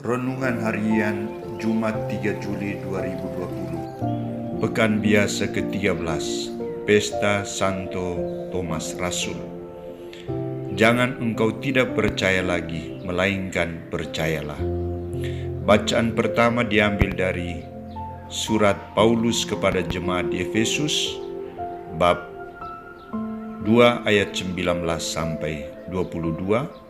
Renungan Harian Jumat 3 Juli 2020. Pekan Biasa ke-13, Pesta Santo Thomas Rasul. Jangan engkau tidak percaya lagi, melainkan percayalah. Bacaan pertama diambil dari surat Paulus kepada jemaat di Efesus, bab 2 ayat 19 sampai 22,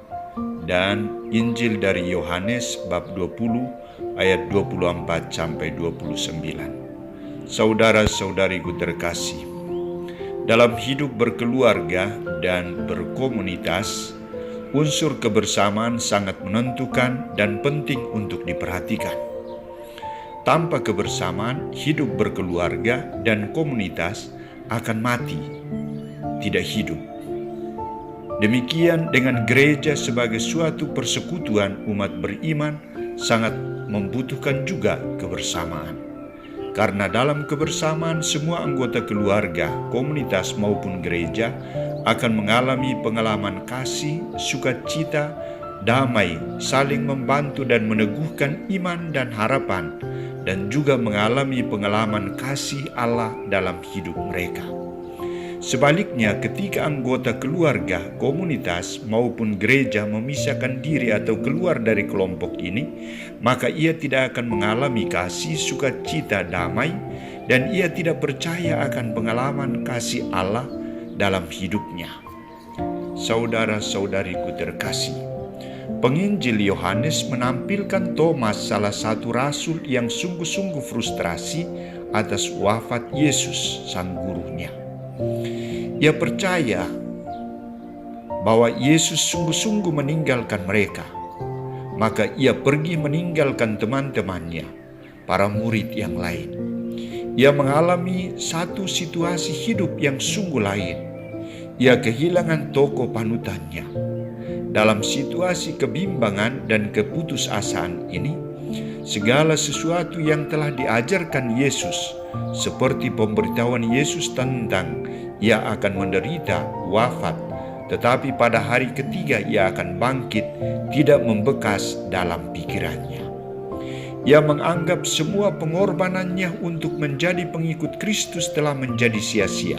dan Injil dari Yohanes bab 20 ayat 24 sampai 29. Saudara-saudariku terkasih, dalam hidup berkeluarga dan berkomunitas, unsur kebersamaan sangat menentukan dan penting untuk diperhatikan. Tanpa kebersamaan, hidup berkeluarga dan komunitas akan mati, tidak hidup. Demikian dengan gereja sebagai suatu persekutuan umat beriman sangat membutuhkan juga kebersamaan. Karena dalam kebersamaan semua anggota keluarga, komunitas maupun gereja akan mengalami pengalaman kasih, sukacita, damai, saling membantu dan meneguhkan iman dan harapan, dan juga mengalami pengalaman kasih Allah dalam hidup mereka. Sebaliknya, ketika anggota keluarga, komunitas maupun gereja memisahkan diri atau keluar dari kelompok ini, maka ia tidak akan mengalami kasih, sukacita, damai, dan ia tidak percaya akan pengalaman kasih Allah dalam hidupnya. Saudara-saudariku terkasih, penginjil Yohanes menampilkan Thomas, salah satu rasul yang sungguh-sungguh frustrasi atas wafat Yesus, sang gurunya. Ia percaya bahwa Yesus sungguh-sungguh meninggalkan mereka. Maka ia pergi meninggalkan teman-temannya, para murid yang lain. Ia mengalami satu situasi hidup yang sungguh lain. Ia kehilangan tokoh panutannya. Dalam situasi kebimbangan dan keputusasaan ini, segala sesuatu yang telah diajarkan Yesus, seperti pemberitahuan Yesus tentang ia akan menderita, wafat, tetapi pada hari ketiga ia akan bangkit, tidak membekas dalam pikirannya. Ia menganggap semua pengorbanannya untuk menjadi pengikut Kristus telah menjadi sia-sia,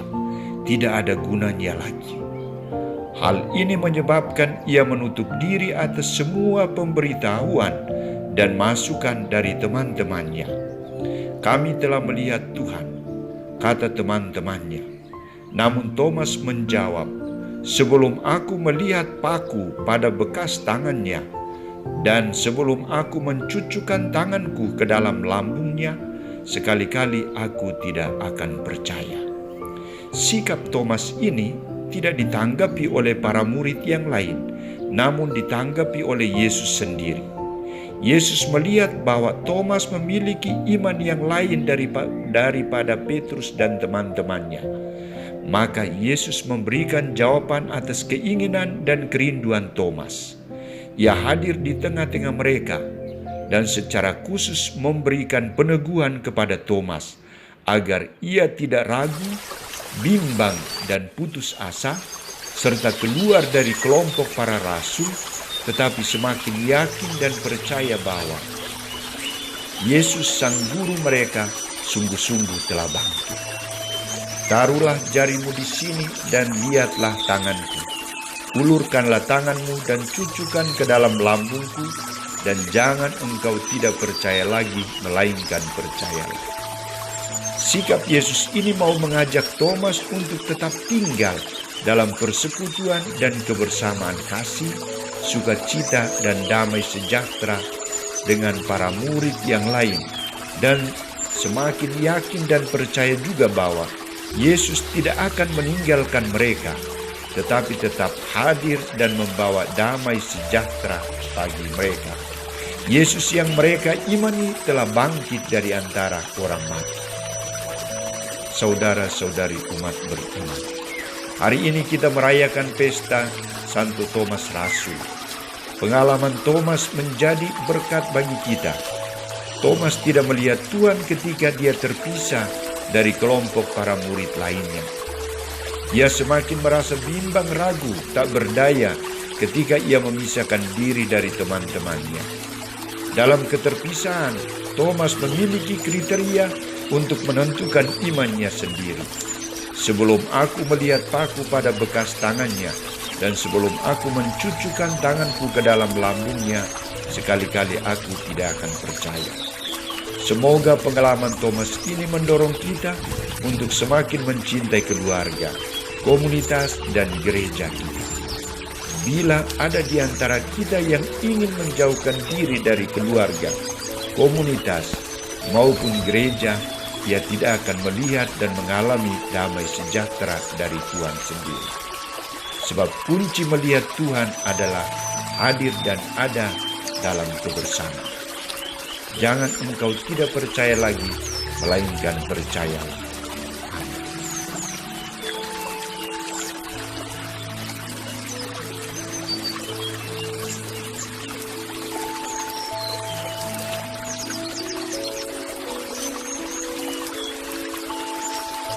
tidak ada gunanya lagi. Hal ini menyebabkan ia menutup diri atas semua pemberitahuan dan masukan dari teman-temannya. Kami telah melihat Tuhan, kata teman-temannya. Namun Thomas menjawab, sebelum aku melihat paku pada bekas tangannya, dan sebelum aku mencucukkan tanganku ke dalam lambungnya, sekali-kali aku tidak akan percaya. Sikap Thomas ini tidak ditanggapi oleh para murid yang lain, namun ditanggapi oleh Yesus sendiri. Yesus melihat bahwa Thomas memiliki iman yang lain daripada Petrus dan teman-temannya. Maka Yesus memberikan jawaban atas keinginan dan kerinduan Thomas. Ia hadir di tengah-tengah mereka dan secara khusus memberikan peneguhan kepada Thomas agar ia tidak ragu, bimbang, dan putus asa, serta keluar dari kelompok para rasul, tetapi semakin yakin dan percaya bahwa Yesus sang guru mereka sungguh-sungguh telah bangkit. Taruhlah jarimu di sini dan lihatlah tanganku. Ulurkanlah tanganmu dan cucukkan ke dalam lambungku, dan jangan engkau tidak percaya lagi, melainkan percayalah. Sikap Yesus ini mau mengajak Thomas untuk tetap tinggal dalam persekutuan dan kebersamaan kasih, sukacita, dan damai sejahtera dengan para murid yang lain, dan semakin yakin dan percaya juga bahwa Yesus tidak akan meninggalkan mereka, tetapi tetap hadir dan membawa damai sejahtera bagi mereka. Yesus yang mereka imani telah bangkit dari antara orang mati. Saudara-saudari umat beriman, hari ini kita merayakan pesta Santo Thomas Rasul. Pengalaman Thomas menjadi berkat bagi kita. Thomas tidak melihat Tuhan ketika dia terpisah dari kelompok para murid lainnya. Ia semakin merasa bimbang, ragu, tak berdaya ketika ia memisahkan diri dari teman-temannya. Dalam keterpisahan, Thomas memiliki kriteria untuk menentukan imannya sendiri. Sebelum aku melihat paku pada bekas tangannya, dan sebelum aku mencucukkan tanganku ke dalam lambungnya, sekali-kali aku tidak akan percaya. Semoga pengalaman Thomas ini mendorong kita untuk semakin mencintai keluarga, komunitas, dan gereja kita. Bila ada di antara kita yang ingin menjauhkan diri dari keluarga, komunitas, maupun gereja, ia tidak akan melihat dan mengalami damai sejahtera dari Tuhan sendiri. Sebab kunci melihat Tuhan adalah hadir dan ada dalam kebersamaan. Jangan engkau tidak percaya lagi, melainkan percayalah.